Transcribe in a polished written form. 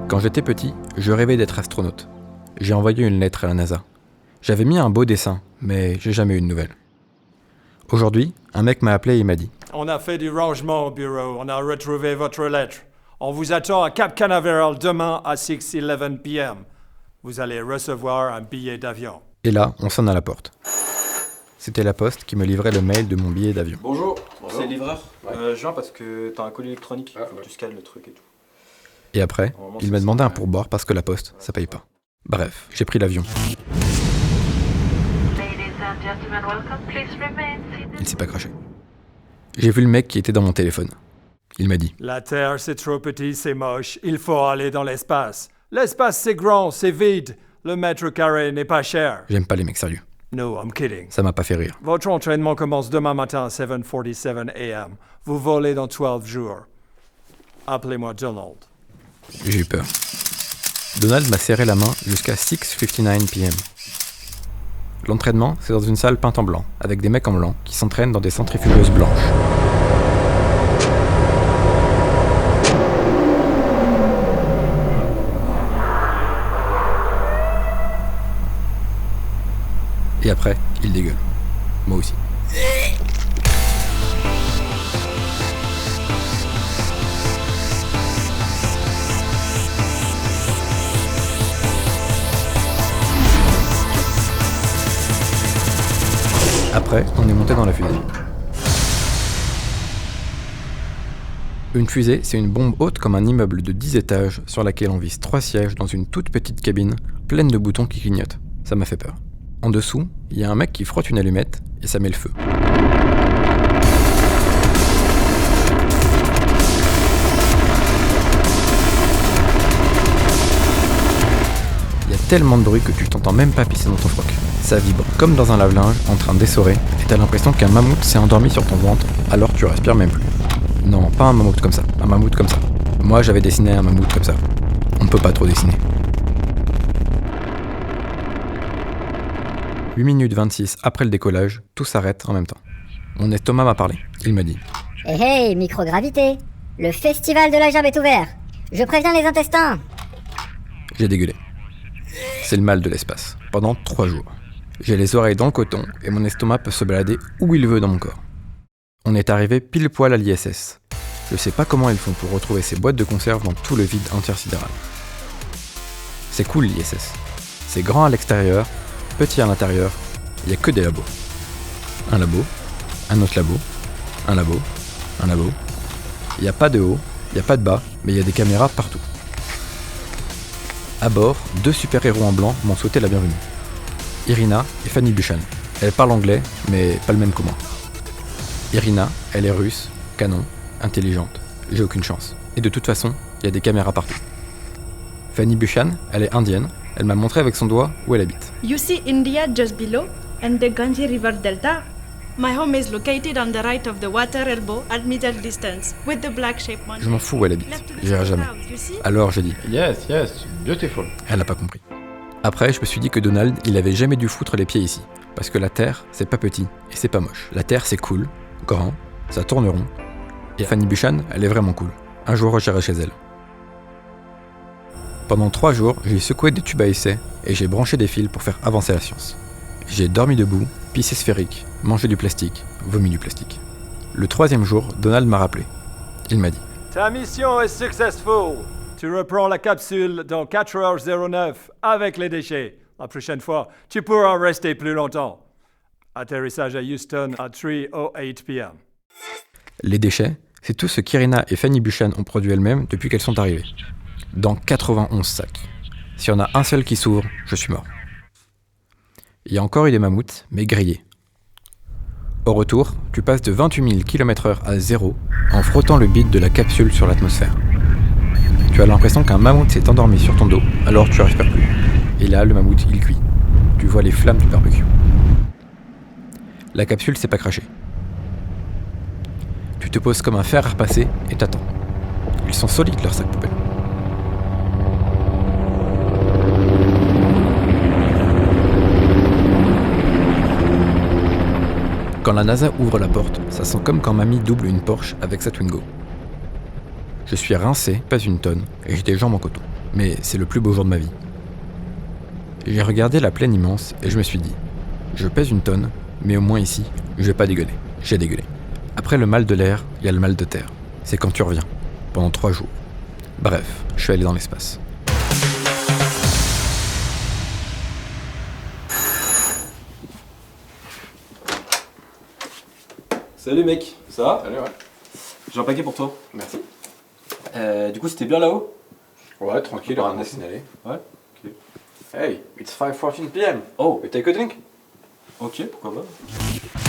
Quand j'étais petit, je rêvais d'être astronaute. J'ai envoyé une lettre à la NASA. J'avais mis un beau dessin, mais j'ai jamais eu de nouvelles. Aujourd'hui, un mec m'a appelé et il m'a dit « On a fait du rangement au bureau, on a retrouvé votre lettre. On vous attend à Cap Canaveral demain à 6:11 p.m. Vous allez recevoir un billet d'avion. » Et là, on sonne à la porte. C'était la poste qui me livrait le mail de mon billet d'avion. Bonjour. C'est le livreur. Je viens parce que t'as un colis électronique, faut que tu scannes le truc et tout. Et après, il m'a demandé un pourboire parce que la poste, ça paye pas. Bref, j'ai pris l'avion. Il s'est pas craché. J'ai vu le mec qui était dans mon téléphone. Il m'a dit « La Terre, c'est trop petit, c'est moche. Il faut aller dans l'espace. L'espace, c'est grand, c'est vide. Le mètre carré n'est pas cher. » J'aime pas les mecs sérieux. No, I'm kidding. Ça m'a pas fait rire. Votre entraînement commence demain matin à 7:47 a.m. Vous volez dans 12 jours. Appelez-moi Donald. J'ai eu peur. Donald m'a serré la main jusqu'à 6:59 p.m. L'entraînement, c'est dans une salle peinte en blanc, avec des mecs en blanc qui s'entraînent dans des centrifugeuses blanches. Et après, il dégueule. Moi aussi. Après, on est monté dans la fusée. Une fusée, c'est une bombe haute comme un immeuble de 10 étages sur laquelle on visse 3 sièges dans une toute petite cabine pleine de boutons qui clignotent. Ça m'a fait peur. En dessous, il y a un mec qui frotte une allumette et ça met le feu. Il y a tellement de bruit que tu t'entends même pas pisser dans ton froc. Ça vibre comme dans un lave-linge en train d'essorer et t'as l'impression qu'un mammouth s'est endormi sur ton ventre, alors tu respires même plus. Non, pas un mammouth comme ça, un mammouth comme ça. Moi j'avais dessiné un mammouth comme ça. On ne peut pas trop dessiner. 8 minutes 26 après le décollage, tout s'arrête en même temps. Mon estomac m'a parlé. Il m'a dit « Hey, microgravité! Le festival de la gerbe est ouvert! Je préviens les intestins !» J'ai dégueulé. C'est le mal de l'espace. Pendant 3 jours. J'ai les oreilles dans le coton et mon estomac peut se balader où il veut dans mon corps. On est arrivé pile poil à l'ISS. Je sais pas comment ils font pour retrouver ces boîtes de conserve dans tout le vide intersidéral. C'est cool l'ISS. C'est grand à l'extérieur, petit à l'intérieur, il n'y a que des labos. Un labo, un autre labo, un labo, un labo. Il n'y a pas de haut, il n'y a pas de bas, mais il y a des caméras partout. À bord, 2 super-héros en blanc m'ont souhaité la bienvenue. Irina et Fanny Buchan. Elles parlent anglais, mais pas le même que moi. Irina, elle est russe, canon, intelligente. J'ai aucune chance. Et de toute façon, il y a des caméras partout. Fanny Buchan, elle est indienne. Elle m'a montré avec son doigt où elle habite. You see India just below and the Ganges River Delta? My home is located on the right of the water elbow at middle distance with the black shape mountain. Je m'en fous où elle habite. J'irai jamais. Alors j'ai dit. Yes, beautiful. Elle n'a pas compris. Après, je me suis dit que Donald, il avait jamais dû foutre les pieds ici. Parce que la Terre, c'est pas petit et c'est pas moche. La Terre, c'est cool, grand, ça tourne rond. Et Fanny Buchan, elle est vraiment cool. Un jour, j'irai chez elle. Pendant 3 jours, j'ai secoué des tubes à essai et j'ai branché des fils pour faire avancer la science. J'ai dormi debout, pissé sphérique, mangé du plastique, vomi du plastique. Le 3e jour, Donald m'a rappelé. Il m'a dit « Ta mission est successful. Tu reprends la capsule dans 4h09 avec les déchets. La prochaine fois, tu pourras rester plus longtemps. Atterrissage à Houston à 3:08 p.m. » Les déchets, c'est tout ce qu'Irina et Fanny Buchan ont produit elles-mêmes depuis qu'elles sont arrivées. Dans 91 sacs. S'il y en a un seul qui s'ouvre, je suis mort. Il y a encore eu des mammouths, mais grillés. Au retour, tu passes de 28 000 km/h à 0 en frottant le bide de la capsule sur l'atmosphère. Tu as l'impression qu'un mammouth s'est endormi sur ton dos, alors tu respires plus. Et là, le mammouth, il cuit. Tu vois les flammes du barbecue. La capsule s'est pas crachée. Tu te poses comme un fer à repasser et t'attends. Ils sont solides, leurs sacs poubelles. Quand la NASA ouvre la porte, ça sent comme quand mamie double une Porsche avec sa Twingo. Je suis rincé, pas une tonne, et j'ai des jambes en coton. mais c'est le plus beau jour de ma vie. J'ai regardé la plaine immense et je me suis dit, je pèse 1 tonne, mais au moins ici, je vais pas dégueuler. J'ai dégueulé. Après le mal de l'air, il y a le mal de terre. C'est quand tu reviens, pendant 3 jours. Bref, je suis allé dans l'espace. Salut mec, ça va? Salut, ouais. J'ai un paquet pour toi. Merci. Du coup, c'était bien là-haut? Ouais, tranquille, rien à signaler. Ouais. Ok. Hey, it's 5:14 p.m. Oh, We take a drink? ok, pourquoi pas.